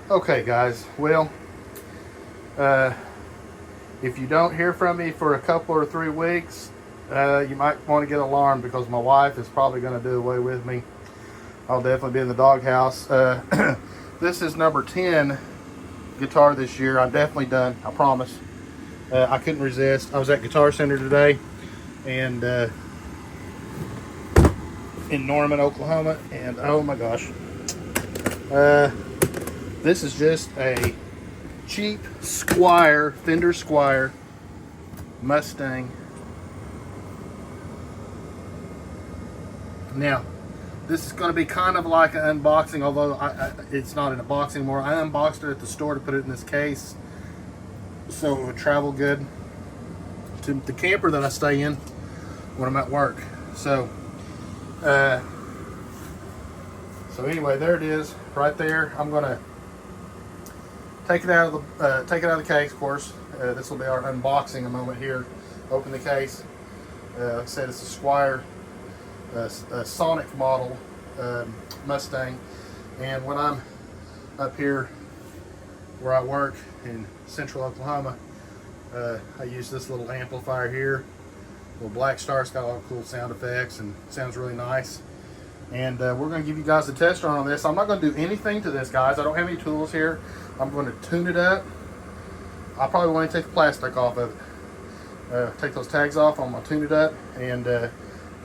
Okay guys, well, if you don't hear from me for a couple or 3 weeks, you might want to get alarmed because my wife is probably going to do away with me. I'll definitely be in the doghouse. This is number 10 guitar this year. I'm definitely done, I promise. I couldn't resist. I was at Guitar Center today and in Norman, Oklahoma, and oh my gosh. This is just a cheap Squier, Fender Squier Mustang. Now, this is going to be kind of like an unboxing, although it's not an unboxing anymore. I unboxed it at the store to put it in this case so it would travel good to the camper that I stay in when I'm at work. So anyway, there it is, right there. I'm gonna take it out of the case. Of course, this will be our unboxing moment here. Open the case. Like I said, it's a Squier Sonic model Mustang, and when I'm up here where I work in central Oklahoma, I use this little amplifier here, little Black Star. It's got a lot of cool sound effects and sounds really nice. And we're going to give you guys a test run on this. I'm not going to do anything to this, guys. I don't have any tools here. I'm going to tune it up. I probably want to take the plastic off of it. Take those tags off. I'm going to tune it up and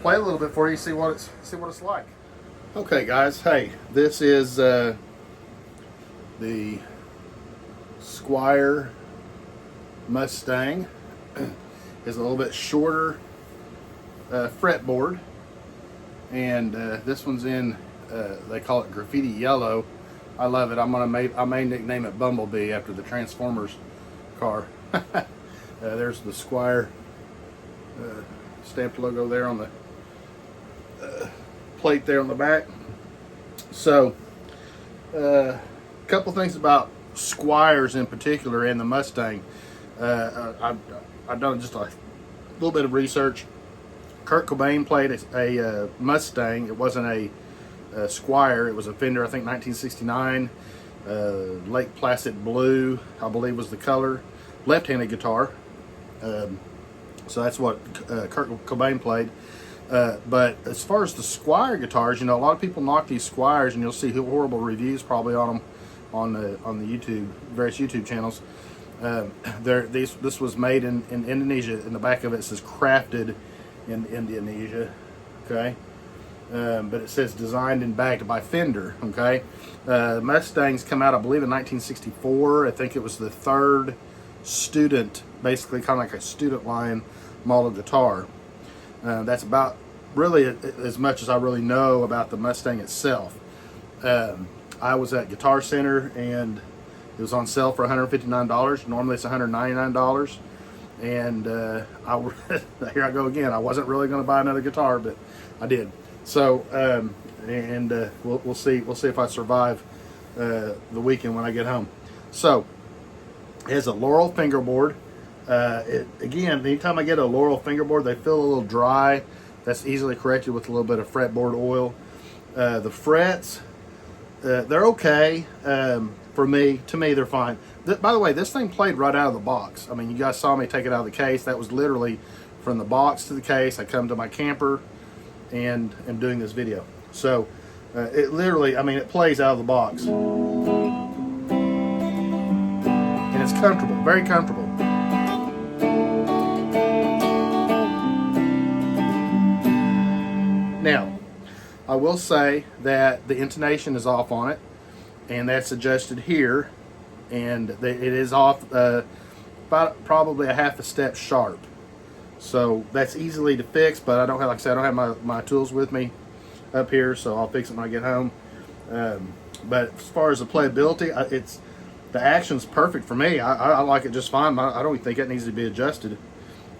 play a little bit for you, see what it's like. Okay, guys. Hey, this is the Squier Mustang. It's a little bit shorter fretboard. And this one's in, they call it graffiti yellow. I love it. I may nickname it Bumblebee after the Transformers car. There's the Squier stamped logo there on the plate there on the back. So, a couple things about Squiers in particular and the Mustang. I've done just a little bit of research. Kurt Cobain played a Mustang. It wasn't a Squier. It was a Fender, I think 1969. Lake Placid Blue, I believe, was the color. Left-handed guitar. So that's what Kurt Cobain played. But as far as the Squier guitars, you know, a lot of people knock these Squiers, and you'll see horrible reviews probably on them on the YouTube, various YouTube channels. This was made in Indonesia. In the back of it says crafted in Indonesia, okay, but it says designed and backed by Fender, okay. Mustangs come out, I believe, in 1964. I think it was the third student, basically kind of like a student line model guitar. That's about really as much as I really know about the Mustang itself. I was at Guitar Center and it was on sale for $159. Normally it's $199. And here I go again. I wasn't really going to buy another guitar, but I did. So, we'll see if I survive the weekend when I get home. So, it has a laurel fingerboard. Again, anytime I get a laurel fingerboard, they feel a little dry. That's easily corrected with a little bit of fretboard oil. The frets, they're okay. To me, they're fine. By the way, this thing played right out of the box. I mean, you guys saw me take it out of the case. That was literally from the box to the case. I come to my camper and am doing this video. So, it literally, I mean, it plays out of the box. And it's comfortable, very comfortable. Now, I will say that the intonation is off on it, and that's adjusted here, and it is off about probably a half a step sharp. So that's easily to fix, but I don't have, like I said, I don't have my tools with me up here, so I'll fix it when I get home. But as far as the playability, the action's perfect for me. I like it just fine. I don't even think it needs to be adjusted,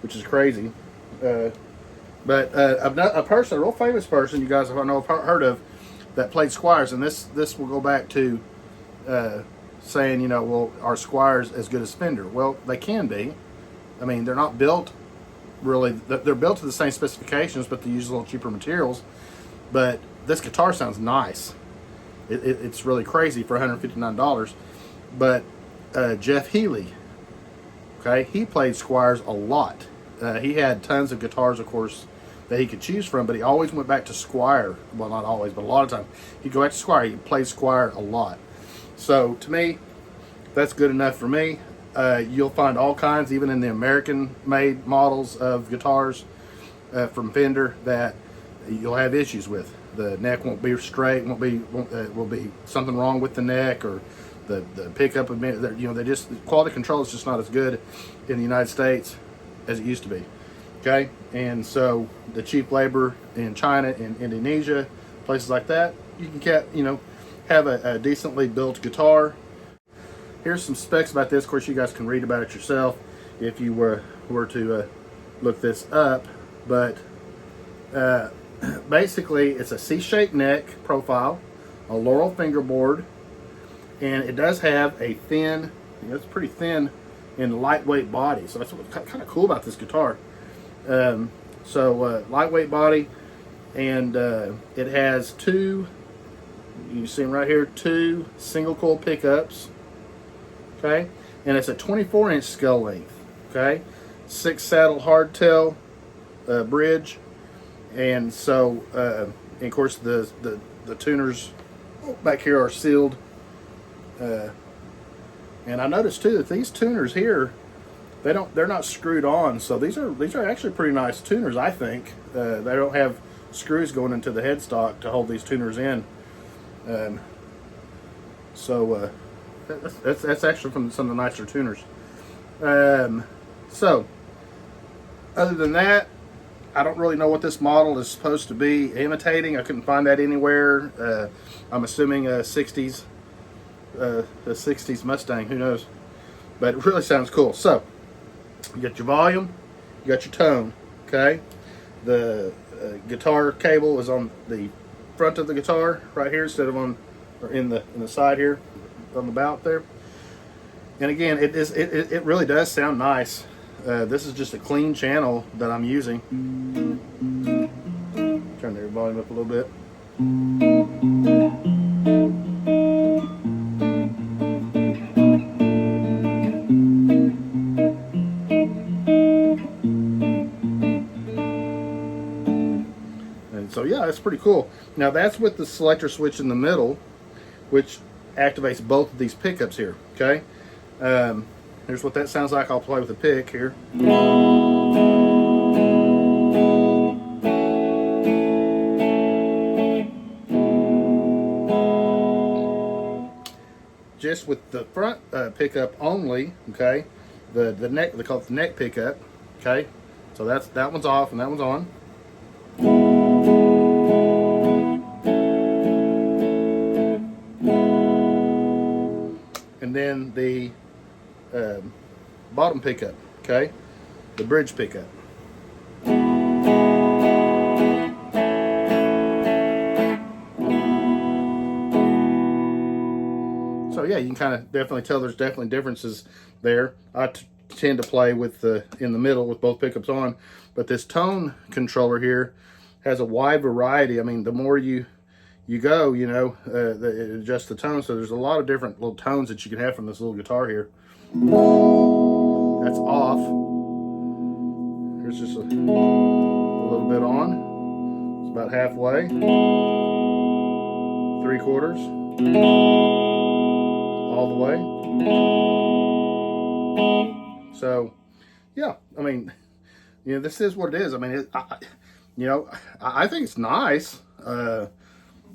which is crazy. But a person, a real famous person, you guys have heard of, that played Squiers, and this will go back to saying, you know, well, are Squiers as good as Fender? Well, they can be. I mean, they're not built really, they're built to the same specifications, but they use a little cheaper materials. But this guitar sounds nice. It's really crazy for $159. But Jeff Healy, okay, he played Squiers a lot. He had tons of guitars, of course, that he could choose from, but he always went back to Squier. Well, not always, but a lot of times he'd go back to Squier. He played Squier a lot. So to me, that's good enough for me. You'll find all kinds, even in the American-made models of guitars from Fender, that you'll have issues with. The neck won't be straight, will be something wrong with the neck, or the pickup. The quality control is just not as good in the United States as it used to be. Okay, and so the cheap labor in China, in Indonesia, places like that, you can have a decently built guitar. Here's some specs about this. Of course, you guys can read about it yourself if you were to look this up. But basically, it's a C-shaped neck profile, a laurel fingerboard, and it does have a thin, it's pretty thin and lightweight body. So that's what's kind of cool about this guitar. Lightweight body, and it has two, you see them right here, two single coil pickups. Okay, and it's a 24-inch scale length. Okay, 6 saddle hardtail bridge, and so and of course the tuners back here are sealed. And I noticed too that these tuners here, they're not screwed on. So these are actually pretty nice tuners, I think. They don't have screws going into the headstock to hold these tuners in. That's actually from some of the nicer tuners. So other than that, I don't really know what this model is supposed to be imitating. I couldn't find that anywhere. I'm assuming a 60s Mustang, who knows, but it really sounds cool. So you got your volume, you got your tone. Okay, the guitar cable is on the front of the guitar right here instead of in the side here on the bout there. And again, it really does sound nice. This is just a clean channel that I'm using. Turn the volume up a little bit. So yeah, it's pretty cool. Now that's with the selector switch in the middle, which activates both of these pickups here. Okay, here's what that sounds like. I'll play with the pick here. Just with the front pickup only. Okay, the neck, they call it the neck pickup. Okay, so that one's off and that one's on. And then the bottom pickup, okay, the bridge pickup. So yeah, you can kind of definitely tell there's definitely differences there. I tend to play with in the middle with both pickups on, but this tone controller here has a wide variety. I mean, the more you go, it adjusts the tone. So there's a lot of different little tones that you can have from this little guitar here. That's off. Here's just a little bit on. It's about halfway. 3/4. All the way. So, yeah, I mean, this is what it is. I mean, I think it's nice. I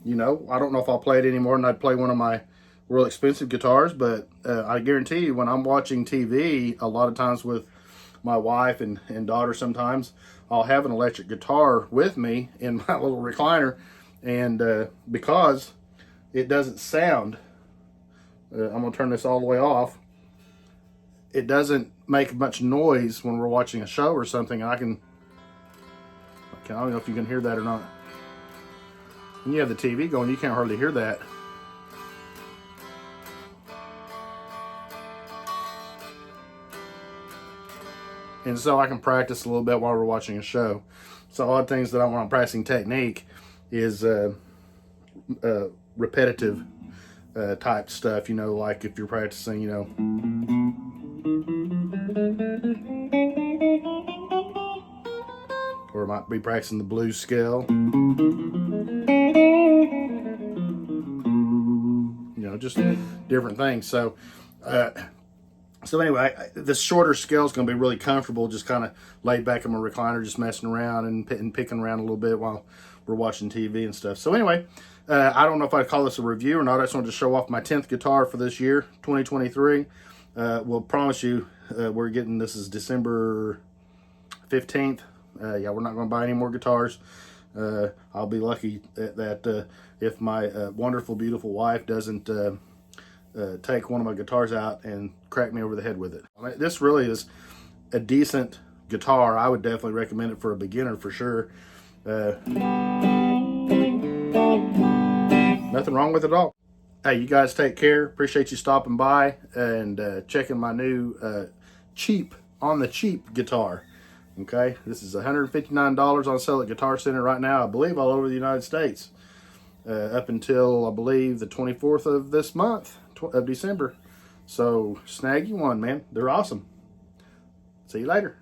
don't know if I'll play it anymore and I'd play one of my real expensive guitars, but I guarantee you when I'm watching TV, a lot of times with my wife and daughter, sometimes I'll have an electric guitar with me in my little recliner, and because it doesn't sound, I'm going to turn this all the way off, it doesn't make much noise when we're watching a show or something. I don't know if you can hear that or not. When you have the TV going, you can't hardly hear that. And so I can practice a little bit while we're watching a show. So odd things that I want, I'm practicing technique, is repetitive type stuff, you know, like if you're practicing, you know, or it might be practicing the blues scale, you know, just different things. So anyway, this shorter scale is going to be really comfortable, just kind of laid back in my recliner, just messing around and picking around a little bit while we're watching TV and stuff. So anyway, I don't know if I'd call this a review or not. I just wanted to show off my 10th guitar for this year, 2023. We'll promise you, we're getting, this is December 15th. Yeah, we're not going to buy any more guitars. I'll be lucky that if my wonderful, beautiful wife doesn't take one of my guitars out and crack me over the head with it. I mean, this really is a decent guitar. I would definitely recommend it for a beginner for sure. Nothing wrong with it at all. Hey, you guys take care. Appreciate you stopping by and checking my new cheap, on the cheap guitar. Okay, this is $159 on sale at Guitar Center right now, I believe all over the United States. Up until, I believe, the 24th of this month, of December. So, snag you one, man. They're awesome. See you later.